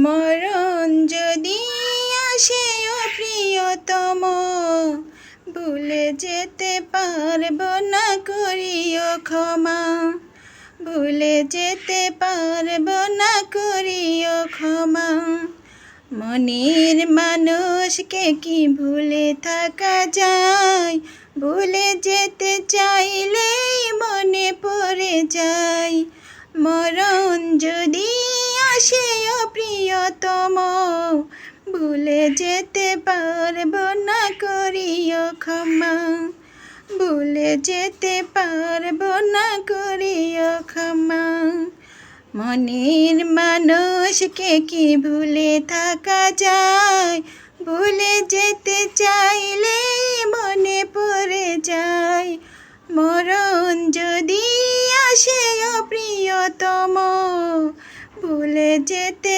মরণ যদি আসে ও প্রিয়তম, ভুলে যেতে পারবো না, করিও ক্ষমা। ভুলে যেতে পারবো না, করিও ক্ষমা। মনের মানুষকে কি ভুলে থাকা যায়? ভুলে যেতে চাইলেই মনে পড়ে যায়। মরণ যদি আসে ও প্রিয়তম, ভুলে যেতে পারবো না, করিও ক্ষমা। ভুলে যেতে পারবো না, করিও ক্ষমা। মনের মানুষকে কি ভুলে থাকা যায়? ভুলে যেতে চাইলে মনে পড়ে যায়। মরণ যদি আসে ও প্রিয়তম, ভুলে যেতে